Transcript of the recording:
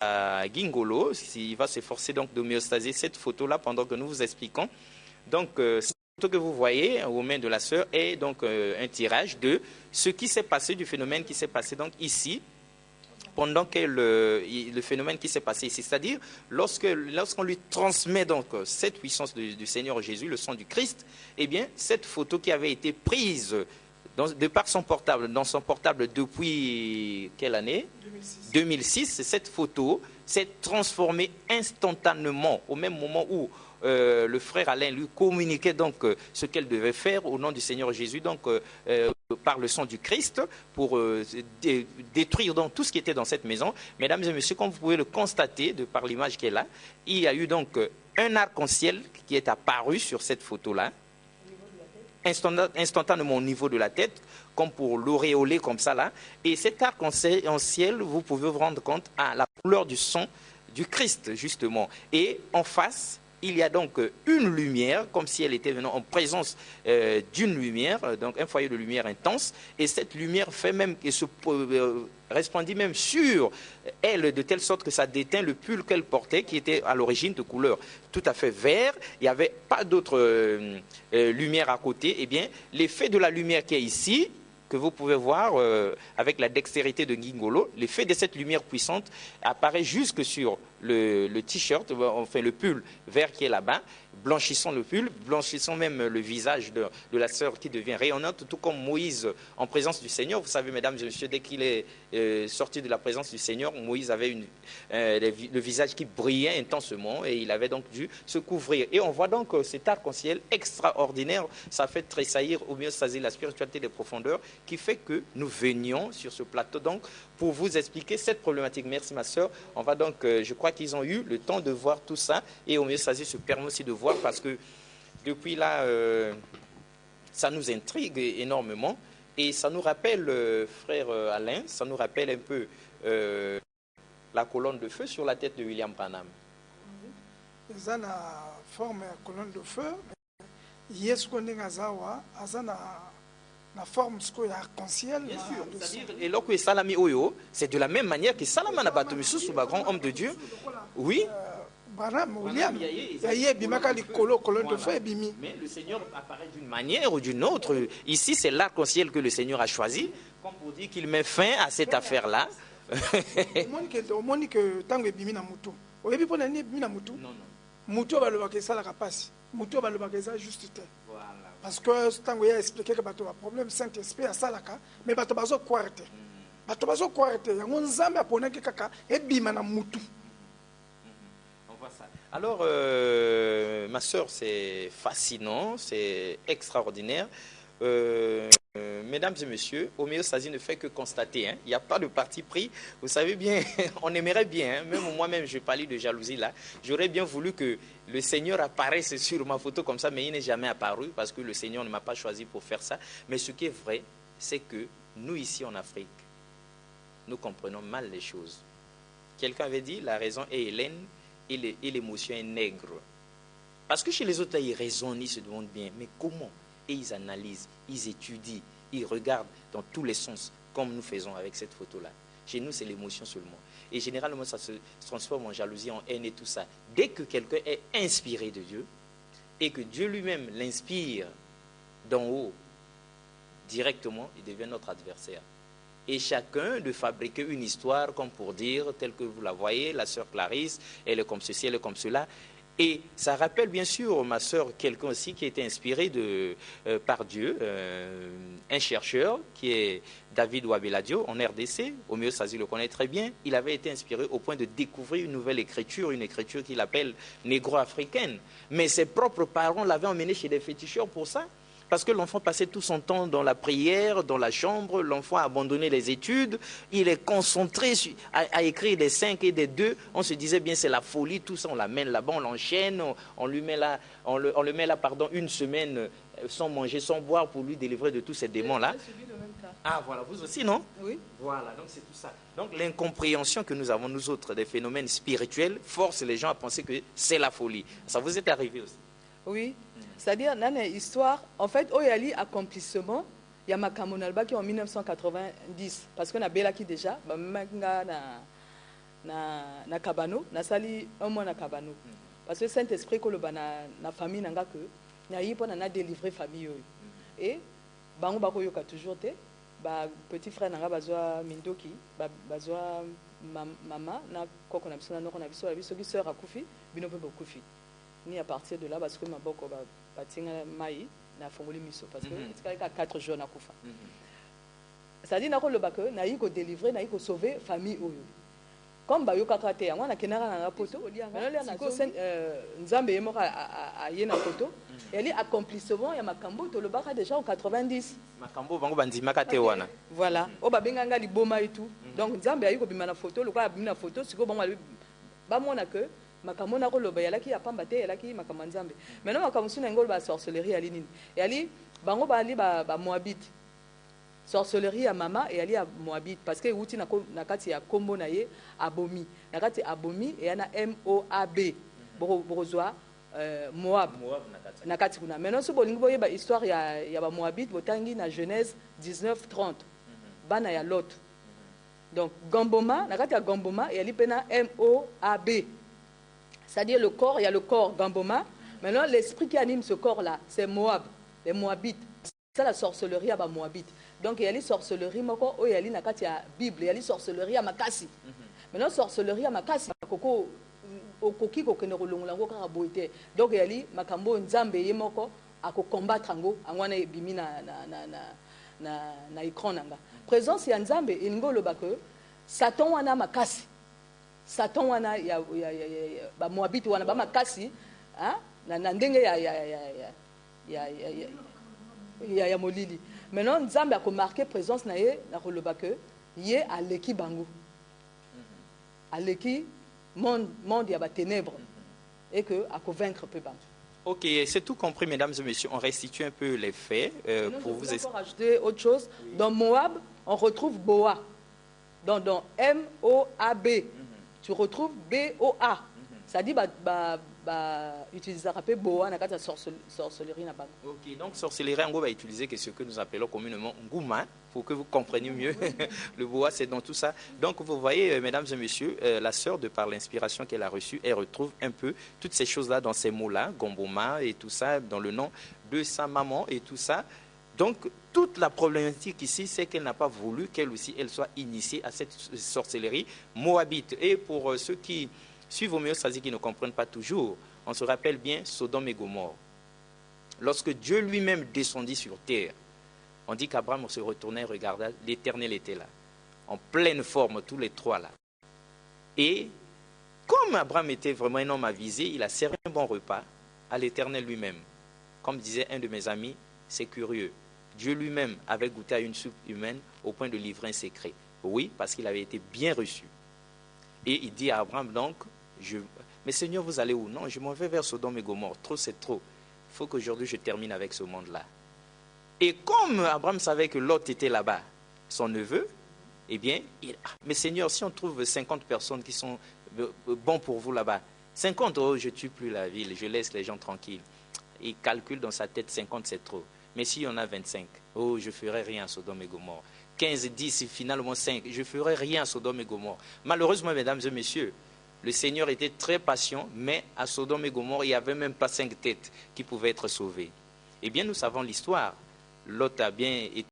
à Gingolo, il va s'efforcer donc d'homéostaser cette photo-là pendant que nous vous expliquons. Donc, cette photo que vous voyez aux mains de la sœur est donc un tirage de ce qui s'est passé, du phénomène qui s'est passé donc ici, pendant que le phénomène qui s'est passé ici, c'est-à-dire lorsqu'on lui transmet donc cette puissance du Seigneur Jésus, le sang du Christ, eh bien, cette photo qui avait été prise de par son portable, dans son portable depuis quelle année? 2006. Cette photo s'est transformée instantanément au même moment où le frère Alain lui communiquait donc ce qu'elle devait faire au nom du Seigneur Jésus, donc par le sang du Christ, pour détruire donc tout ce qui était dans cette maison. Mesdames et messieurs, comme vous pouvez le constater de par l'image qui est là, il y a eu donc un arc-en-ciel qui est apparu sur cette photo-là, instantanément au niveau de la tête, comme pour l'auréoler comme ça là. Et cet arc-en-ciel, vous pouvez vous rendre compte à la couleur du sang du Christ, justement. Et en face, il y a donc une lumière, comme si elle était en présence d'une lumière, donc un foyer de lumière intense. Et cette lumière fait même, et se resplendit même sur elle, de telle sorte que ça déteint le pull qu'elle portait, qui était à l'origine de couleur tout à fait vert. Il n'y avait pas d'autre lumière à côté. Eh bien, l'effet de la lumière qui est ici, que vous pouvez voir avec la dextérité de Gingolo, l'effet de cette lumière puissante apparaît jusque sur le t-shirt, enfin le pull vert qui est là-bas, blanchissant le pull, blanchissant même le visage de la sœur qui devient rayonnante, tout comme Moïse en présence du Seigneur. Vous savez, mesdames et messieurs, dès qu'il est sorti de la présence du Seigneur, Moïse avait le visage qui brillait intensement et il avait donc dû se couvrir. Et on voit donc cet arc-en-ciel extraordinaire, ça fait tressaillir au mieux saisir la spiritualité des profondeurs, qui fait que nous venions sur ce plateau donc pour vous expliquer cette problématique. Merci ma sœur. On va donc, je crois qu'ils ont eu le temps de voir tout ça et au mieux saisir se permet aussi de voir parce que depuis là, ça nous intrigue énormément et ça nous rappelle, frère Alain, ça nous rappelle un peu la colonne de feu sur la tête de William Branham. Ça a forme de colonne de feu. Yes, qu'on est la forme arc-en-ciel. Bien sûr, c'est-à-dire, et là que Salami Oyo, c'est de la même manière que Salama Nabatomisu, sous grand homme de Dieu. Oui. William, mais le Seigneur apparaît d'une manière ou d'une autre. Ici, c'est l'arc-en-ciel que le Seigneur a choisi, comme pour dire qu'il met fin à cette affaire-là. Parce que tant que j'ai expliqué que le problème Saint-Esprit à Salaka, mais bato bazo quarté. Bato bazo quarté, ya nzambe apona ke kaka e bima na mutu. On voit ça. Alors ma sœur, c'est fascinant, c'est extraordinaire. Mesdames et messieurs, homéostasie ne fait que constater, hein, il n'y a pas de parti pris. Vous savez bien, on aimerait bien, hein, même moi-même, je parlais de jalousie là, j'aurais bien voulu que le Seigneur apparaisse sur ma photo comme ça, mais il n'est jamais apparu parce que le Seigneur ne m'a pas choisi pour faire ça. Mais ce qui est vrai, c'est que nous ici en Afrique, nous comprenons mal les choses. Quelqu'un avait dit, la raison est hélène et l'émotion est nègre. Parce que chez les autres, là, ils raisonnent, ils se demandent bien, mais comment? Et ils analysent, ils étudient, ils regardent dans tous les sens, comme nous faisons avec cette photo-là. Chez nous, c'est l'émotion seulement. Et généralement, ça se transforme en jalousie, en haine et tout ça. Dès que quelqu'un est inspiré de Dieu, et que Dieu lui-même l'inspire d'en haut, directement, il devient notre adversaire. Et chacun de fabriquer une histoire, comme pour dire, telle que vous la voyez, la sœur Clarisse, elle est comme ceci, elle est comme cela. Et ça rappelle bien sûr ma sœur, quelqu'un aussi qui a été inspiré par Dieu, un chercheur qui est David Wabeladio en RDC, au mieux Sazi le connaît très bien. Il avait été inspiré au point de découvrir une nouvelle écriture, une écriture qu'il appelle négro-africaine. Mais ses propres parents l'avaient emmené chez des féticheurs pour ça. Parce que l'enfant passait tout son temps dans la prière, dans la chambre, l'enfant a abandonné les études, il est concentré à écrire des 5 et des 2, on se disait bien c'est la folie, tout ça, on l'amène là-bas, on l'enchaîne, on le met là, une semaine sans manger, sans boire pour lui délivrer de tous ces démons-là. Ah voilà, vous aussi, non? Oui. Voilà, donc c'est tout ça. Donc l'incompréhension que nous avons, nous autres, des phénomènes spirituels, force les gens à penser que c'est la folie. Ça vous est arrivé aussi? Oui. C'est-à-dire, dans l'histoire, en fait, il y a eu accomplissement, il y a Makamonalba qui en 1990, parce qu'on a Bella qui déjà, na kabano nasali un mois na kabano parce que Saint-Esprit koloba na famille nanga que na yi pona na délivrer famille oyo et bango bakoyoka toujours te ba petit frère nanga bazwa mindoki bazwa mama na koko na biso na noko na biso la biso ki sœur akufi bino pe bokufi ni à partir de là parce que maboko batinga mai na fongoli miso parce que c'est quand 4 jours na kufa ça dit na koloba que na yi ko délivrer na yi ko sauver famille oyo comme bayoka kate yango na kenaka na poto nzambe ye moko aye na poto yali accomplissement ya makambo tolobaka déjà en 90 makambo bango bandimaka te wana voilà o babenganga liboma et tout donc nzambe ayi kobima na photo lokola abimi na photo siko bango bamona que makambo na koloba yalaki ya pamba te yalaki makambo nzambe maintenant makambo suna ngolo ba sorcellerie yali nini yali bango bali ba moabite sorcellerie à mama et ali à Moabite parce que outi na kati ya kombo na ye abomi na kati abomi et yana MOAB borozwa Moab na kati kuna maintenant so bolingi boye ba histoire ya ba Moabite botangi na Genèse 19:30 bana ya Lot donc Gamboma na kati ya Gamboma et ali pena MOAB c'est-à-dire le corps il y a le corps Gamboma maintenant l'esprit qui anime ce corps là c'est Moab les Moabites c'est la sorcellerie à ba Moabite. Donc il y a les sorcelleries moko o yali na kati ya Bible, il y a les sorcelleries à makasi. Maintenant sorcellerie à makasi koko okoki ko kene rolongola ngo kaka boite. Donc il y a li makambo nzambe ye moko ako combattre ngo angwana bimi na écran nanga. Présence ya nzambe ingolo ba que Satan wana makasi. Satan wana ya ba Moabite wana ba makasi, hein? Na ndenge ya molili. Maintenant nzambe a marqué présence na ye na koloba que ye aleki bango. Aleki monde ya ba ténèbres et que a convaincre peu bango. OK, c'est tout compris mesdames et messieurs, on restitue un peu les faits pour vous expliquer. Rajouter autre chose, dans Moab, on retrouve Boa. Dans M-O-A-B, tu retrouves B-O-A. Ça dit utiliser rappeler boa na kata sorcellerie na bango. OK, donc sorcellerie on va utiliser que ce que nous appelons communément ngouma pour que vous compreniez mieux. Le boa c'est dans tout ça. Donc vous voyez mesdames et messieurs, la sœur de par l'inspiration qu'elle a reçue, elle retrouve un peu toutes ces choses-là dans ces mots-là, gomboma et tout ça dans le nom de sa maman et tout ça. Donc toute la problématique ici, c'est qu'elle n'a pas voulu qu'elle aussi elle soit initiée à cette sorcellerie moabite. Et pour ceux qui suivent au mieux, c'est-à-dire qui ne comprennent pas toujours. On se rappelle bien Sodome et Gomorrhe. Lorsque Dieu lui-même descendit sur terre, on dit qu'Abraham se retournait et regarda, l'Éternel était là, en pleine forme, tous les trois là. Et comme Abraham était vraiment un homme avisé, il a servi un bon repas à l'Éternel lui-même. Comme disait un de mes amis, c'est curieux. Dieu lui-même avait goûté à une soupe humaine au point de livrer un secret. Oui, parce qu'il avait été bien reçu. Et il dit à Abraham donc, mais Seigneur, vous allez où? Non, je m'en vais vers Sodome et Gomorrhe. Trop, c'est trop. Il faut qu'aujourd'hui je termine avec ce monde-là. Et comme Abraham savait que Lot était là-bas, son neveu, eh bien, mais Seigneur, si on trouve 50 personnes qui sont bons pour vous là-bas, 50, oh, je ne tue plus la ville, je laisse les gens tranquilles. Il calcule dans sa tête, 50 c'est trop. Mais s'il y en a 25, oh, je ne ferai rien à Sodome et Gomorrhe. 15, 10, finalement 5, je ne ferai rien à Sodome et Gomorrhe. Malheureusement, mesdames et messieurs, le Seigneur était très patient, mais à Sodome et Gomorrhe, il n'y avait même pas 5 têtes qui pouvaient être sauvées. Eh bien, nous savons l'histoire. Lot a bien été